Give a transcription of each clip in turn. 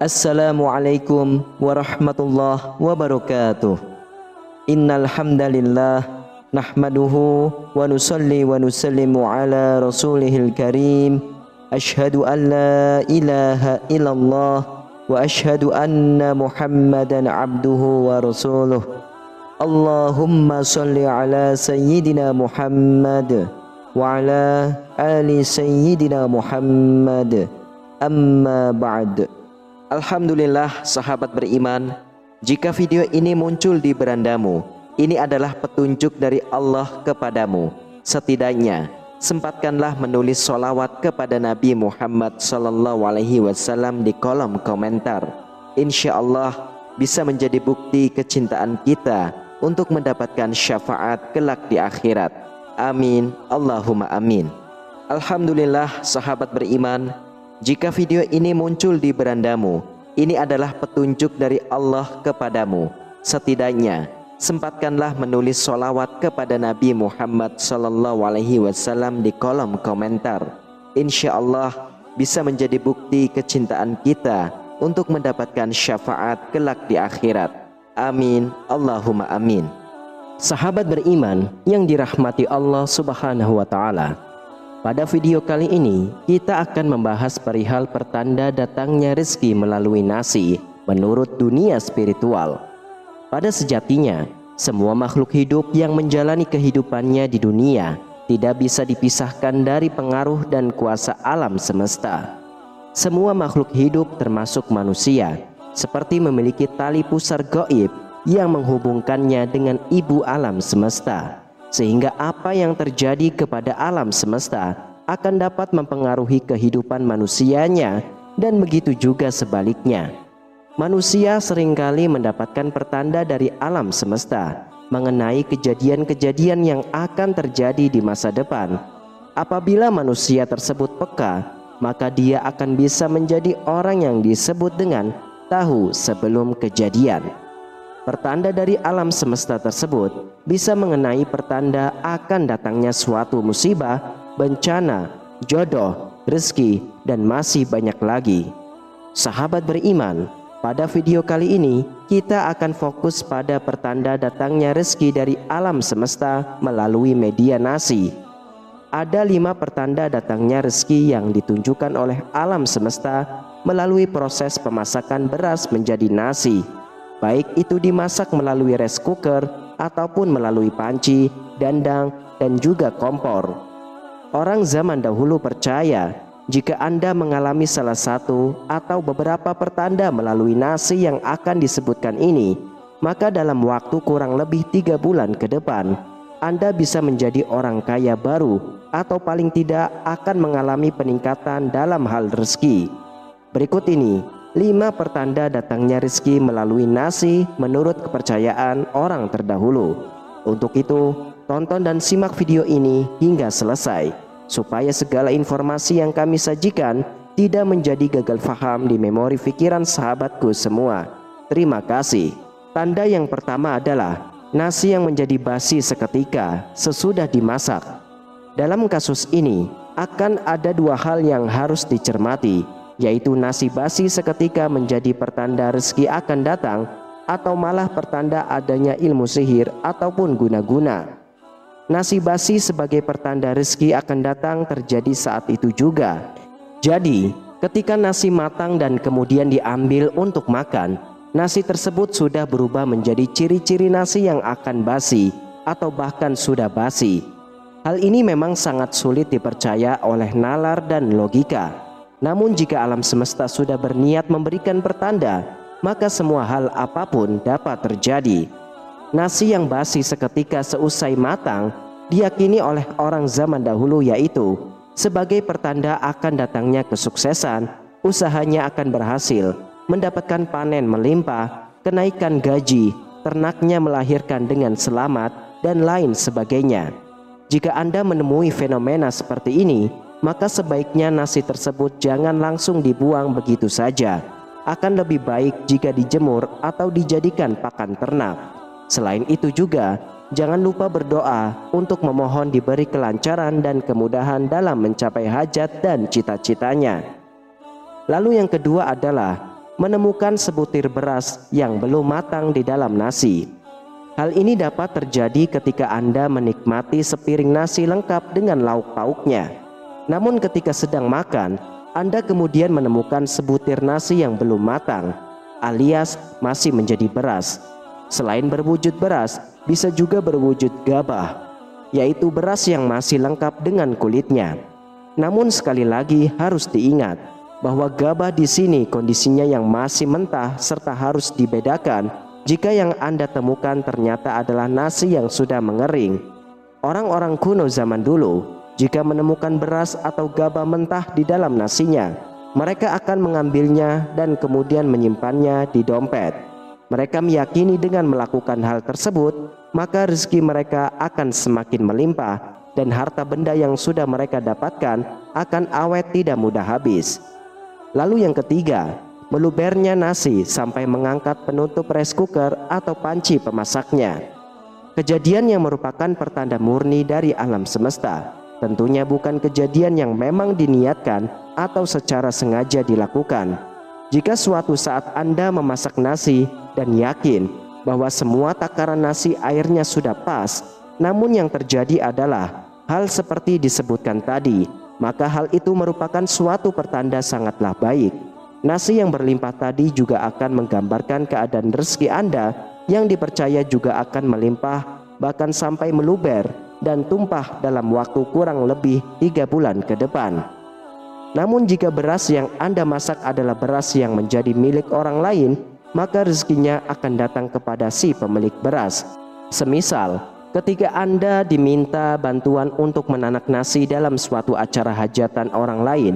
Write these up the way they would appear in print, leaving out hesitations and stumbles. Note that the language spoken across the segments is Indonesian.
Assalamualaikum warahmatullahi wabarakatuh. Innal hamdalillah nahmaduhu wa nusalli wa nusallimu ala rasulihil karim. Asyhadu an la ilaha illallah wa asyhadu anna Muhammadan abduhu wa rasuluh. Allahumma salli ala sayyidina Muhammad wa ala ali sayyidina Muhammad. Amma ba'd. Alhamdulillah sahabat beriman, jika video ini muncul di berandamu, ini adalah petunjuk dari Allah kepadamu. Setidaknya sempatkanlah menulis sholawat kepada Nabi Muhammad SAW di kolom komentar. Insya Allah bisa menjadi bukti kecintaan kita untuk mendapatkan syafaat kelak di akhirat. Amin, Allahumma amin. Alhamdulillah sahabat beriman, jika video ini muncul di berandamu, ini adalah petunjuk dari Allah kepadamu. Setidaknya sempatkanlah menulis sholawat kepada Nabi Muhammad SAW di kolom komentar. Insya Allah bisa menjadi bukti kecintaan kita untuk mendapatkan syafaat kelak di akhirat. Amin, Allahumma amin. Sahabat beriman yang dirahmati Allah Subhanahu wa Ta'ala, pada video kali ini kita akan membahas perihal pertanda datangnya rezeki melalui nasi menurut dunia spiritual. Pada sejatinya, semua makhluk hidup yang menjalani kehidupannya di dunia tidak bisa dipisahkan dari pengaruh dan kuasa alam semesta. Semua makhluk hidup termasuk manusia seperti memiliki tali pusar gaib yang menghubungkannya dengan ibu alam semesta, sehingga apa yang terjadi kepada alam semesta akan dapat mempengaruhi kehidupan manusianya, dan begitu juga sebaliknya. Manusia seringkali mendapatkan pertanda dari alam semesta mengenai kejadian-kejadian yang akan terjadi di masa depan. Apabila manusia tersebut peka, maka dia akan bisa menjadi orang yang disebut dengan tahu sebelum kejadian. Pertanda dari alam semesta tersebut bisa mengenai pertanda akan datangnya suatu musibah, bencana, jodoh, rezeki, dan masih banyak lagi. Sahabat beriman, pada video kali ini kita akan fokus pada pertanda datangnya rezeki dari alam semesta melalui media nasi. Ada 5 pertanda datangnya rezeki yang ditunjukkan oleh alam semesta melalui proses pemasakan beras menjadi nasi, baik itu dimasak melalui rice cooker ataupun melalui panci, dandang, dan juga kompor. Orang zaman dahulu percaya jika Anda mengalami salah satu atau beberapa pertanda melalui nasi yang akan disebutkan ini, maka dalam waktu kurang lebih 3 bulan ke depan Anda bisa menjadi orang kaya baru, atau paling tidak akan mengalami peningkatan dalam hal rezeki. Berikut ini 5 pertanda datangnya rezeki melalui nasi menurut kepercayaan orang terdahulu. Untuk itu, tonton dan simak video ini hingga selesai, supaya segala informasi yang kami sajikan tidak menjadi gagal faham di memori pikiran sahabatku semua. Terima kasih. Tanda yang pertama adalah nasi yang menjadi basi seketika sesudah dimasak. Dalam kasus ini akan ada 2 hal yang harus dicermati, yaitu nasi basi seketika menjadi pertanda rezeki akan datang, atau malah pertanda adanya ilmu sihir ataupun guna-guna. Nasi basi sebagai pertanda rezeki akan datang terjadi saat itu juga. Jadi ketika nasi matang dan kemudian diambil untuk makan, nasi tersebut sudah berubah menjadi ciri-ciri nasi yang akan basi atau bahkan sudah basi. Hal ini memang sangat sulit dipercaya oleh nalar dan logika. Namun jika alam semesta sudah berniat memberikan pertanda, maka semua hal apapun dapat terjadi. Nasi yang basi seketika seusai matang diyakini oleh orang zaman dahulu yaitu sebagai pertanda akan datangnya kesuksesan, usahanya akan berhasil, mendapatkan panen melimpah, kenaikan gaji, ternaknya melahirkan dengan selamat, dan lain sebagainya. Jika Anda menemui fenomena seperti ini, maka sebaiknya nasi tersebut jangan langsung dibuang begitu saja. Akan lebih baik jika dijemur atau dijadikan pakan ternak. Selain itu juga, jangan lupa berdoa untuk memohon diberi kelancaran dan kemudahan dalam mencapai hajat dan cita-citanya. Lalu yang kedua adalah menemukan sebutir beras yang belum matang di dalam nasi. Hal ini dapat terjadi ketika Anda menikmati sepiring nasi lengkap dengan lauk pauknya. Namun ketika sedang makan, Anda kemudian menemukan sebutir nasi yang belum matang, alias masih menjadi beras. Selain berwujud beras, bisa juga berwujud gabah, yaitu beras yang masih lengkap dengan kulitnya. Namun sekali lagi harus diingat bahwa gabah di sini kondisinya yang masih mentah serta harus dibedakan jika yang Anda temukan ternyata adalah nasi yang sudah mengering. Orang-orang kuno zaman dulu, jika menemukan beras atau gabah mentah di dalam nasinya, mereka akan mengambilnya dan kemudian menyimpannya di dompet. Mereka meyakini dengan melakukan hal tersebut, maka rezeki mereka akan semakin melimpah dan harta benda yang sudah mereka dapatkan akan awet tidak mudah habis. Lalu yang ketiga, melubernya nasi sampai mengangkat penutup rice cooker atau panci pemasaknya. Kejadian yang merupakan pertanda murni dari alam semesta. Tentunya bukan kejadian yang memang diniatkan atau secara sengaja dilakukan. Jika suatu saat Anda memasak nasi dan yakin bahwa semua takaran nasi airnya sudah pas, namun yang terjadi adalah hal seperti disebutkan tadi, maka hal itu merupakan suatu pertanda sangatlah baik. Nasi yang berlimpah tadi juga akan menggambarkan keadaan rezeki Anda yang dipercaya juga akan melimpah, bahkan sampai meluber dan tumpah dalam waktu kurang lebih 3 bulan ke depan. Namun jika beras yang Anda masak adalah beras yang menjadi milik orang lain, maka rezekinya akan datang kepada si pemilik beras. Semisal ketika Anda diminta bantuan untuk menanak nasi dalam suatu acara hajatan orang lain,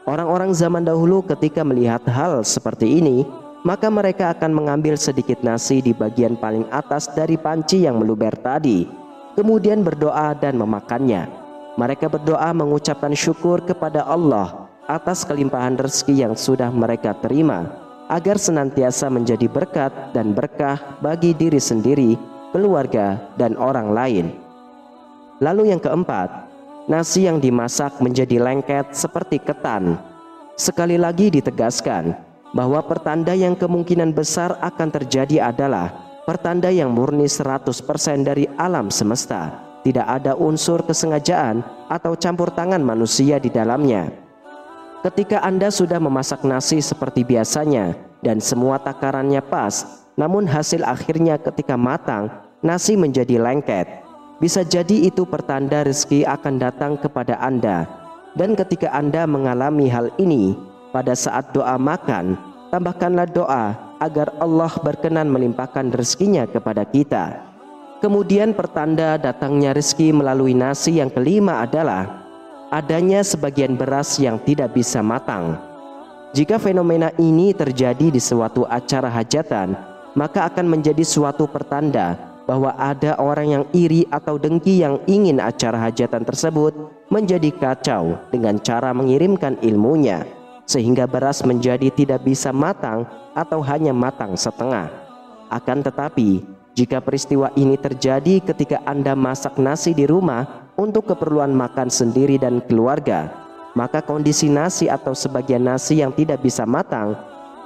orang-orang zaman dahulu ketika melihat hal seperti ini, maka mereka akan mengambil sedikit nasi di bagian paling atas dari panci yang meluber tadi, kemudian berdoa dan memakannya. Mereka berdoa mengucapkan syukur kepada Allah atas kelimpahan rezeki yang sudah mereka terima, agar senantiasa menjadi berkat dan berkah bagi diri sendiri, keluarga, dan orang lain. Lalu yang keempat, nasi yang dimasak menjadi lengket seperti ketan. Sekali lagi ditegaskan bahwa pertanda yang kemungkinan besar akan terjadi adalah pertanda yang murni 100% dari alam semesta. Tidak ada unsur kesengajaan atau campur tangan manusia di dalamnya. Ketika Anda sudah memasak nasi seperti biasanya dan semua takarannya pas, namun hasil akhirnya ketika matang, nasi menjadi lengket, bisa jadi itu pertanda rezeki akan datang kepada Anda. Dan ketika Anda mengalami hal ini, pada saat doa makan, tambahkanlah doa agar Allah berkenan melimpahkan rezekinya kepada kita. Kemudian pertanda datangnya rezeki melalui nasi yang kelima adalah adanya sebagian beras yang tidak bisa matang. Jika fenomena ini terjadi di suatu acara hajatan, maka akan menjadi suatu pertanda bahwa ada orang yang iri atau dengki yang ingin acara hajatan tersebut menjadi kacau dengan cara mengirimkan ilmunya, sehingga beras menjadi tidak bisa matang atau hanya matang setengah. Akan tetapi, jika peristiwa ini terjadi ketika Anda masak nasi di rumah untuk keperluan makan sendiri dan keluarga, maka kondisi nasi atau sebagian nasi yang tidak bisa matang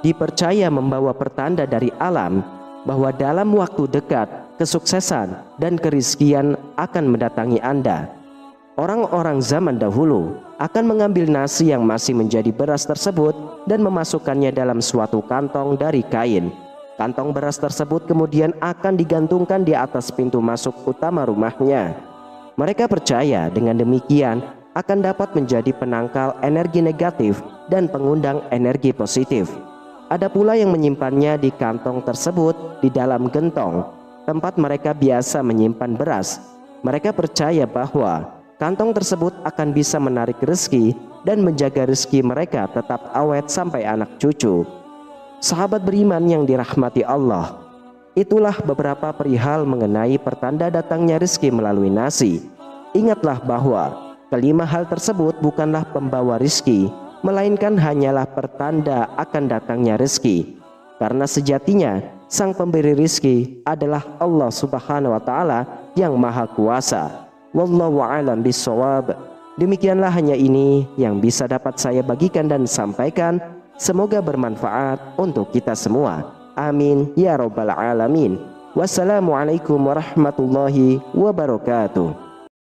dipercaya membawa pertanda dari alam bahwa dalam waktu dekat kesuksesan dan kerizkian akan mendatangi Anda. Orang-orang zaman dahulu akan mengambil nasi yang masih menjadi beras tersebut dan memasukkannya dalam suatu kantong dari kain. Kantong beras tersebut kemudian akan digantungkan di atas pintu masuk utama rumahnya. Mereka percaya dengan demikian akan dapat menjadi penangkal energi negatif dan pengundang energi positif. Ada pula yang menyimpannya di kantong tersebut di dalam gentong, tempat mereka biasa menyimpan beras. Mereka percaya bahwa kantong tersebut akan bisa menarik rezeki dan menjaga rezeki mereka tetap awet sampai anak cucu. Sahabat beriman yang dirahmati Allah, itulah beberapa perihal mengenai pertanda datangnya rezeki melalui nasi. Ingatlah bahwa kelima hal tersebut bukanlah pembawa rezeki, melainkan hanyalah pertanda akan datangnya rezeki. Karena sejatinya sang pemberi rezeki adalah Allah Subhanahu wa taala yang Maha Kuasa. Wallahu a'lam bishawab. Demikianlah hanya ini yang bisa dapat saya bagikan dan sampaikan. Semoga bermanfaat untuk kita semua. Amin ya rabbal alamin. Wassalamualaikum warahmatullahi wabarakatuh.